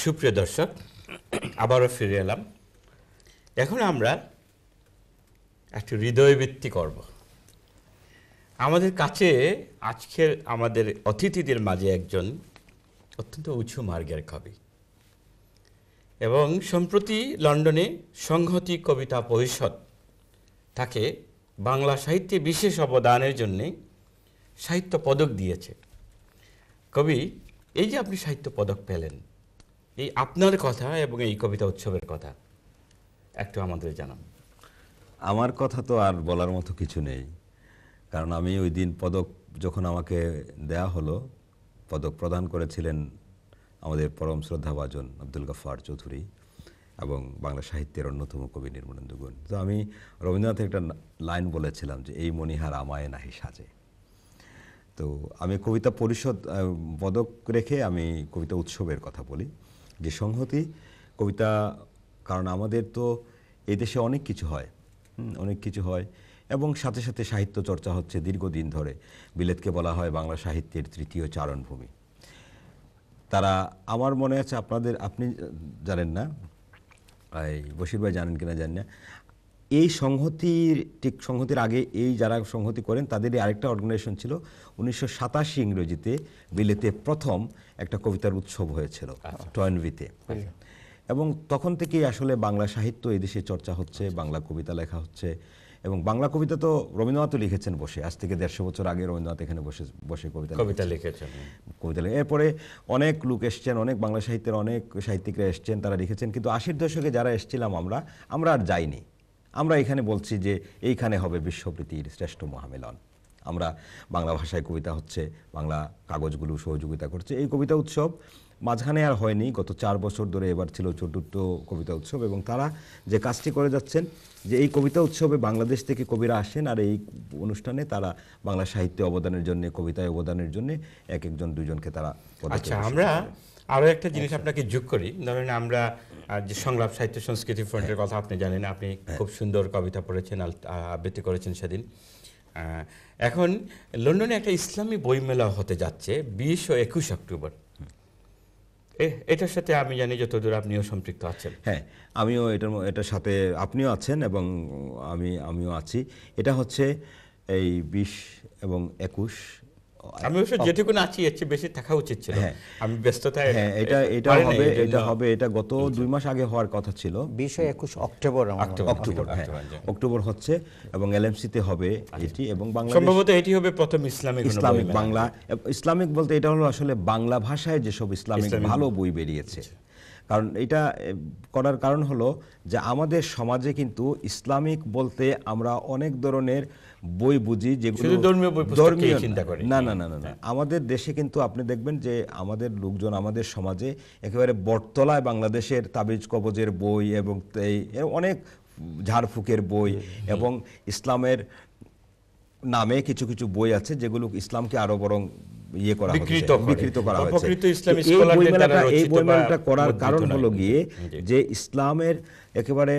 সুপ্রিয় দর্শক, আবারও ফিরে এলাম। এখন আমরা একটু হৃদয়বৃত্তি করব। আমাদের কাছে আজকের আমাদের অতিথিদের মাঝে একজন অত্যন্ত উঁচু মার্গের কবি এবং সম্প্রতি লন্ডনে সংহতি কবিতা পরিষদ তাকে বাংলা সাহিত্যে বিশেষ অবদানের জন্যে সাহিত্য পদক দিয়েছে। কবি, এই যে আপনি সাহিত্য পদক পেলেন, এই আপনার কথা এবং এই কবিতা উৎসবের কথা একটু আমাদের জানান। আমার কথা তো আর বলার মতো কিছু নেই, কারণ আমি ওই দিন পদক যখন আমাকে দেয়া হলো, পদক প্রদান করেছিলেন আমাদের পরম শ্রদ্ধাভাজন আব্দুল গফফার চৌধুরী এবং বাংলা সাহিত্যের অন্যতম কবি নির্মলেন্দু গুণ। তো আমি রবীন্দ্রনাথের একটা লাইন বলেছিলাম যে এই মণিহার আমায় নাহি সাজে। তো আমি কবিতা পরিষদ পদক রেখে আমি কবিতা উৎসবের কথা বলি, যে সংহতি কবিতা, কারণ আমাদের তো এই দেশে অনেক কিছু হয়, অনেক কিছু হয় এবং সাথে সাথে সাহিত্য চর্চা হচ্ছে দীর্ঘদিন ধরে। বিলেতকে বলা হয় বাংলা সাহিত্যের তৃতীয় চারণভূমি। তারা, আমার মনে আছে আপনি জানেন না, এই বশির ভাই জানেন কিনা জানি না, এই সংহতির আগে এই যারা সংহতি করেন তাদেরই আরেকটা অর্গানাইজেশন ছিল। 1987 ইংরেজিতে বিলেতে প্রথম একটা কবিতার উৎসব হয়েছিল টয়েনভিতে, এবং তখন থেকেই আসলে বাংলা সাহিত্য এই দেশে চর্চা হচ্ছে, বাংলা কবিতা লেখা হচ্ছে। এবং বাংলা কবিতা তো রবীন্দ্রনাথও লিখেছেন বসে, আজ থেকে 150 বছর আগে রবীন্দ্রনাথ এখানে বসে কবিতা লিখেছেন। এরপরে অনেক লোক এসছেন, অনেক বাংলা সাহিত্যের অনেক সাহিত্যিকরা এসছেন, তারা লিখেছেন। কিন্তু 80-র দশকে যারা এসেছিলাম আমরা আর যাইনি। আমরা এখানে বলছি যে এইখানে হবে বিশ্বপ্রীতির শ্রেষ্ঠ মহামিলন। আমরা বাংলা ভাষায় কবিতা হচ্ছে, বাংলা কাগজগুলো সহযোগিতা করছে। এই কবিতা উৎসব মাঝখানে আর হয়নি, গত 4 বছর ধরে এবার ছিল 4র্থ কবিতা উৎসব। এবং তারা যে কাজটি করে যাচ্ছেন যে এই কবিতা উৎসবে বাংলাদেশ থেকে কবিরা আসেন, আর এই অনুষ্ঠানে তারা বাংলা সাহিত্যে অবদানের জন্য, কবিতায় অবদানের জন্য একজন দুজনকে তারা। আচ্ছা, আমরা আরও একটা জিনিস আপনাকে যোগ করি। ধরেন আমরা যে সংলাপ সাহিত্য সংস্কৃতি ফ্রন্টের কথা আপনি জানেন, আপনি খুব সুন্দর কবিতা পড়েছেন, আবৃত্তি করেছেন সেদিন। এখন লন্ডনে একটা ইসলামী বইমেলা হতে যাচ্ছে 20 ও 21 অক্টোবর। এটার সাথে আমি জানি যতদূর আপনিও সম্পৃক্ত আছেন। হ্যাঁ, আমিও এটার সাথে, আপনিও আছেন এবং আমিও আছি। এটা হচ্ছে এই 20 এবং 21। আমি অবশ্য যেটুকু আছি এর চেয়ে বেশি থাকা উচিত ছিল, আমি ব্যস্ততায়। হ্যাঁ, এটা গত 2 মাস আগে হওয়ার কথা ছিল। 20 ও 21 অক্টোবর, অক্টোবর হচ্ছে, এবং এলএমসিতে হবে এটি। এবং সম্ভবত এটি হবে প্রথম ইসলামিক বাংলা, ইসলামিক বলতে এটা হলো আসলে বাংলা ভাষায় যেসব ইসলামিক ভালো বই বেরিয়েছে। কারণ এটা করার কারণ হলো যে আমাদের সমাজে কিন্তু ইসলামিক বলতে আমরা অনেক ধরনের বই বুঝি, যেগুলো ধর্মীয় চিন্তা করি। না, আমাদের দেশে কিন্তু আপনি দেখবেন যে আমাদের লোকজন, আমাদের সমাজে একেবারে বটতলায় বাংলাদেশের তাবিজ কবজের বই এবং অনেক ঝাড়ফুঁকের বই এবং ইসলামের নামে কিছু কিছু বই আছে যেগুলো ইসলামকে আরো বরং বিকৃত করা হয়েছে। এই বইমেলাটা করার কারণ হলো গিয়ে যে ইসলামের একেবারে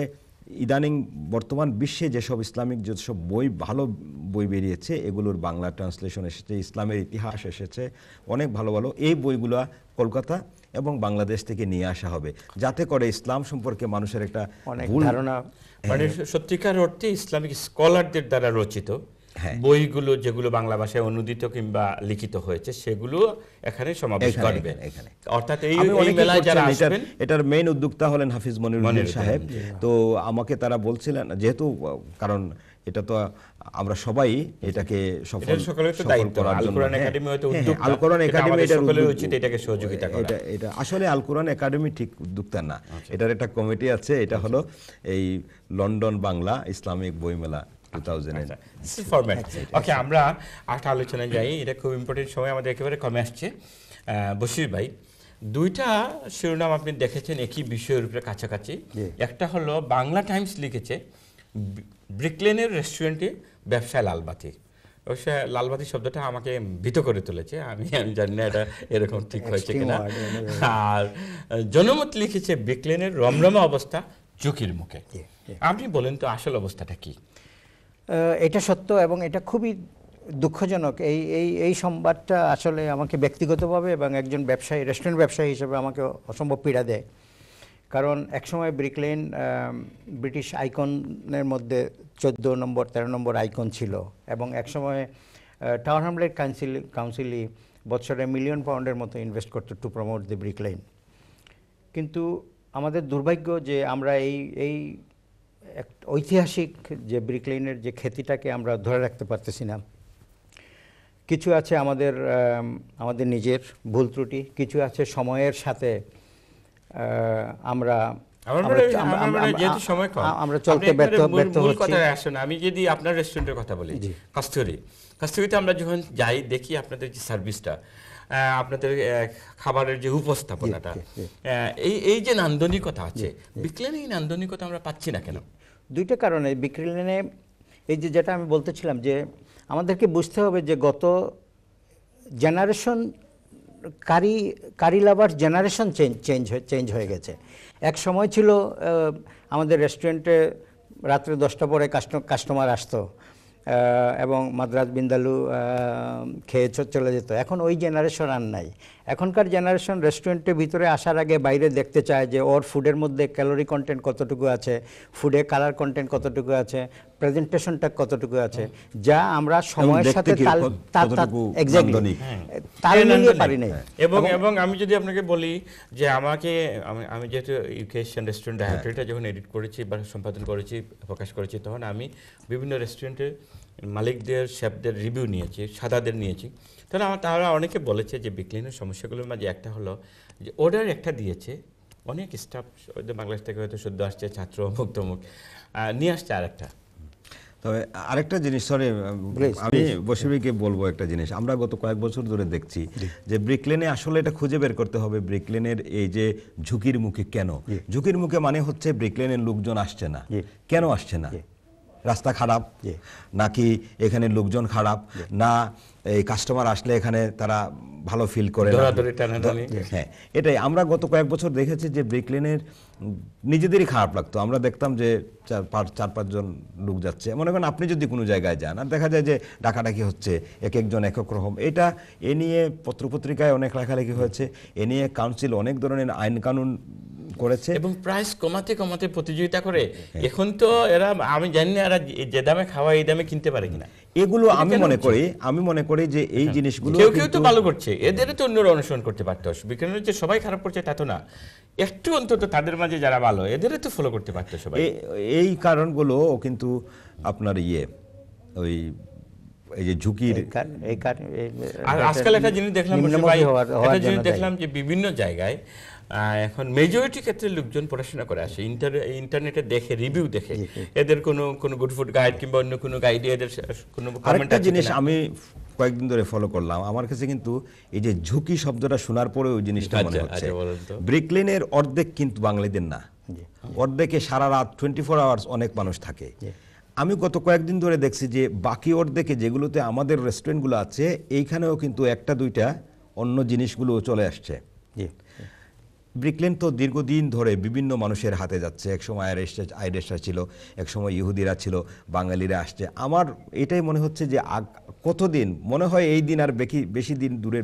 ইদানিং বর্তমান বিশ্বে যেসব ইসলামিক যেসব বই, ভালো বই বেরিয়েছে, এগুলোর বাংলা ট্রান্সলেশন এসেছে, ইসলামের ইতিহাস এসেছে, অনেক ভালো ভালো। এই বইগুলো কলকাতা এবং বাংলাদেশ থেকে নিয়ে আসা হবে, যাতে করে ইসলাম সম্পর্কে মানুষের একটা ভুল ধারণা, মানে সত্যিকার অর্থে ইসলামিক স্কলারদের দ্বারা রচিত বইগুলো, যেগুলো বাংলা ভাষায় অনুদিত কিংবা লিখিত হয়েছে, সেগুলো এখানে সমাবেশ করবে। অর্থাৎ এই মেলায় যারা আসবেন, এটার মেইন উদ্যোক্তা হলেন হাফিজ মনিরুদ্দিন সাহেব। তো আমাকে তারা বলছিলেন, যেহেতু কারণ এটা তো আমরা সবাই এটাকে সফল করার জন্য, আল কোরআন একাডেমি এটাকে সহযোগিতা করা। এটা আসলে আল কোরআন একাডেমি ঠিক উদ্যোক্তা না, এটার একটা কমিটি আছে। এটা হলো এই লন্ডন বাংলা ইসলামিক বইমেলা 2000। ওকে, আমরা একটা আলোচনায় যাই। এটা খুব ইম্পর্টেন্ট সময় আমাদের একেবারে কমে আসছে। বশির ভাই, 2টা শিরোনাম আপনি দেখেছেন একই বিষয়ের উপরে কাছাকাছি। একটা হলো বাংলা টাইমস লিখেছে ব্রিকলেনের রেস্টুরেন্টে ব্যবসায় লালবাতি। অবশ্য লালবাতি শব্দটা আমাকে ভীত করে তুলেছে, আমি জানি না এটা এরকম ঠিক হয়েছে কিনা। আর জনমত লিখেছে ব্রিকলেনের রমরমা অবস্থা ঝুঁকির মুখে। আপনি বলেন তো আসল অবস্থাটা কি? এটা সত্য এবং এটা খুবই দুঃখজনক এই এই এই সংবাদটা আসলে আমাকে ব্যক্তিগতভাবে এবং একজন ব্যবসায়ী, রেস্টুরেন্ট ব্যবসায়ী হিসেবে আমাকে অসম্ভব পীড়া দেয়। কারণ একসময় ব্রিক লেন ব্রিটিশ আইকনের মধ্যে 14 নম্বর 13 নম্বর আইকন ছিল, এবং একসময় টাওয়ার হ্যামলেট কাউন্সিলই বছরে £1 মিলিয়ন মতো ইনভেস্ট করতো to promote the brick lane. কিন্তু আমাদের দুর্ভাগ্য যে আমরা এই ঐতিহাসিক যে ব্রিক লেনের যে খ্যাতিটাকে আমরা ধরে রাখতে পারতেছি না। কিছু আছে আমাদের নিজের ভুল ত্রুটি, কিছু আছে সময়ের সাথে আমরা চলতে ব্যর্থ হচ্ছি। আমি যদি আপনার রেস্টুরেন্টের কথা বলি, কস্তুরীতে আমরা যখন যাই দেখি আপনাদের যে সার্ভিসটা, আপনাদের খাবারের যে উপস্থাপনাটা, এই যে নান্দনিকতা আছে, ব্রিক লেনে এই নান্দনিকতা আমরা পাচ্ছি না কেন? দুইটা কারণে। ব্রিক লেনে এই যেটা আমি বলতেছিলাম যে আমাদেরকে বুঝতে হবে যে গত জেনারেশন কারি লাভার জেনারেশন চেঞ্জ হয়ে গেছে। এক সময় ছিল আমাদের রেস্টুরেন্টে রাত্রে 10টা পরে কাস্টমার আসতো এবং মাদ্রাজ বিন্দালু খেয়ে চলে যেত। এখন ওই জেনারেশন আর নাই। এখনকার জেনারেশন রেস্টুরেন্টের ভিতরে আসার আগে বাইরে দেখতে চায় যে ওর ফুডের মধ্যে ক্যালোরি কন্টেন্ট কতটুকু আছে, ফুডে কালার কন্টেন্ট কতটুকু আছে, প্রেজেন্টেশনটা কতটুকু আছে, যা আমরা সময়ের সাথে তাল মিলিয়ে পারি নাই। এবং আমি যদি আপনাকে বলি যে আমি যেহেতু ইউকে এশিয়ান রেস্টুরেন্ট ডায়েরিটা যখন এডিট করেছি বা সম্পাদন করেছি, প্রকাশ করেছি, তখন আমি বিভিন্ন রেস্টুরেন্টের মালিকদের, শেফদের রিভিউ নিয়েছি, সাদাদের নিয়েছি। তারা অনেকে বলেছে যে ব্রিক লেনের সমস্যাগুলোর মাঝে একটা হলো যে অর্ডার একটা দিয়েছে, অনেক স্টাফ বাংলাদেশ থেকে হয়তো সদ্য আসছে, ছাত্র অমুক তমুক নিয়ে আসছে আরেকটা। তবে আরেকটা জিনিস, সরি আমি বশিরকে বলবো একটা জিনিস, আমরা গত কয়েক বছর ধরে দেখছি যে ব্রিক লেনে আসলে এটা খুঁজে বের করতে হবে ব্রিক লেনের এই যে ঝুঁকির মুখে কেন। ঝুঁকির মুখে মানে হচ্ছে ব্রিক লেনের লোকজন আসছে না, কেন আসছে না? রাস্তা খারাপ, নাকি এখানে লোকজন খারাপ, না এই কাস্টমার আসলে এখানে তারা ভালো ফিল করে? হ্যাঁ, এটাই আমরা গত কয়েক বছর দেখেছি যে ব্রিক লেনের নিজেদেরই খারাপ লাগতো। আমরা দেখতাম যে 4-5 জন লোক যাচ্ছে, মনে করেন আপনি যদি কোনো জায়গায় যান আর দেখা যায় যে ডাকাডাকি হচ্ছে, এক একজন এক এক রকম। এ নিয়ে পত্রপত্রিকায় অনেক লেখালেখি হয়েছে, এ নিয়ে কাউন্সিল অনেক ধরনের আইন কানুন করেছে এবং প্রাইস কমাতে প্রতিযোগিতা করে। এখন তো এরা, আমি জানি না এরা যে দামে খাওয়া এই দামে কিনতে পারে কিনা। এগুলো আমি মনে করি যে এই জিনিসগুলো কেউ তো ভালো করছে, এদের তো অন্যরা অনুসরণ করতে পারতো। বিজ্ঞানের যে সবাই খারাপ করছে তা তো না, একটু অন্তত তাদের মাঝে যারা ভালো এদের তো ফলো করতে পারতো সবাই। এই কারণগুলো কিন্তু আপনার ওই এই যে ঝুঁকির আজকাল একটা জিনিস দেখলাম যে বিভিন্ন জায়গায় এখন মেজরিটি ক্ষেত্রে লোকজন পড়াশোনা করে আসে, ইন্টারনেটে দেখে, রিভিউ দেখে, এদের কোনো গুড ফুড গাইড কিংবা অন্য কোনো গাইডে এদের কোনো আরেকটা জিনিস আমি কয়েকদিন ধরে ফলো করলাম। আমার কাছে কিন্তু এই যে ঝুঁকি শব্দটা শোনার পরে ওই জিনিসটা মনে হচ্ছে, ব্রিক লেনের অর্ধেক কিন্তু বাঙালিদের না, অর্ধেকে সারা রাত 24 আওয়ার্স অনেক মানুষ থাকে। আমি গত কয়েকদিন ধরে দেখছি যে বাকি অর্ধেকে যেগুলোতে আমাদের রেস্টুরেন্টগুলো আছে এইখানেও কিন্তু 1-2টা অন্য জিনিসগুলো চলে আসছে। ব্রিক লেন তো দীর্ঘদিন ধরে বিভিন্ন মানুষের হাতে যাচ্ছে। একসময় আইরিশরা ছিল, একসময় ইহুদিরা ছিল, বাঙালিরা আসছে। আমার এটাই মনে হচ্ছে যে কতদিন, মনে হয় এই দিন আর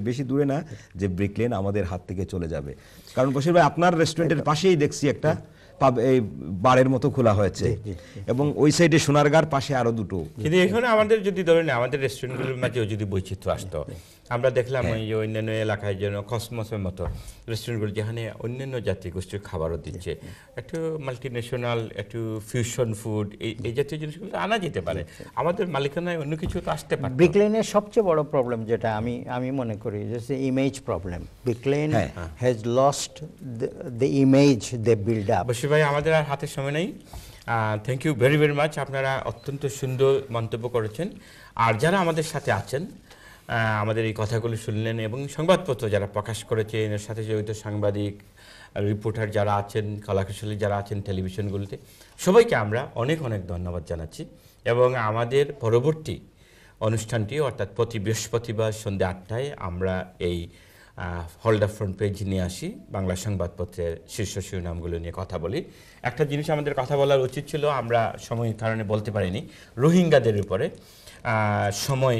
বেশি দূরে না যে ব্রিক লেন আমাদের হাত থেকে চলে যাবে। কারণ বশির ভাই, আপনার রেস্টুরেন্টের পাশেই দেখছি একটা এই বারের মতো খোলা হয়েছে, এবং ওই সাইডে সোনারগাঁর পাশে আরো দুটো। কিন্তু এখানে আমাদের যদি ধরেন আমাদের রেস্টুরেন্টগুলোর মাঝে যদি বৈচিত্র্য আসতো, আমরা দেখলাম ওই যে অন্যান্য এলাকায় যেন কসমসের মতো রেস্টুরেন্টগুলো যেখানে অন্যান্য জাতিগোষ্ঠীর খাবারও দিচ্ছে, একটু মাল্টিনেশনাল, একটু ফিউশন ফুড, এই জাতীয় জিনিসগুলো আনা যেতে পারে। আমাদের মালিকানায় অন্য কিছু তো আসতে পারে। ব্রিক লেনের সবচেয়ে বড় প্রবলেম যেটা আমি মনে করি যে image problem. Brick Lane has lost the image they build up. Bashir ভাই, আমাদের আর হাতের সময় নেই। Thank you very very much, আপনারা অত্যন্ত সুন্দর মন্তব্য করেছেন। আর যারা আমাদের সাথে আছেন, আমাদের এই কথাগুলো শুনলেন, এবং সংবাদপত্র যারা প্রকাশ করেছেন, এর সাথে জড়িত সাংবাদিক, রিপোর্টার যারা আছেন, কলাকুশলী যারা আছেন টেলিভিশনগুলোতে, সবাইকে আমরা অনেক অনেক ধন্যবাদ জানাচ্ছি। এবং আমাদের পরবর্তী অনুষ্ঠানটি অর্থাৎ প্রতি বৃহস্পতিবার সন্ধ্যে 8টায় আমরা এই হোল্ডার ফ্রন্ট পেজ নিয়ে আসি, বাংলা সংবাদপত্রের শীর্ষ শিরোনামগুলো নিয়ে কথা বলি। একটা জিনিস আমাদের কথা বলার উচিত ছিল, আমরা সময়ের কারণে বলতে পারিনি, রোহিঙ্গাদের উপরে সময়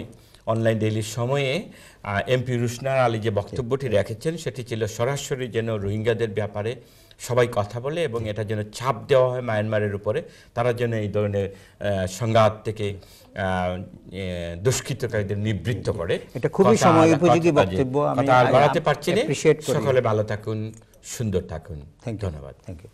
অনলাইন ডেইলির সময়ে এমপি রুশনার আলী যে বক্তব্যটি রেখেছেন সেটি ছিল সরাসরি যেন রোহিঙ্গাদের ব্যাপারে সবাই কথা বলে এবং এটা যেন চাপ দেওয়া হয় মায়ানমারের উপরে, তারা যেন এই ধরনের সংঘাত থেকে দুষ্কৃতকারীদের নিবৃত্ত করে। এটা খুবই সময় উপযোগী বক্তব্য, আমি কথা আর বাড়াতে পারছি না। appreciate করি। সকলে ভালো থাকুন, সুন্দর থাকুন, ধন্যবাদ। Thank you.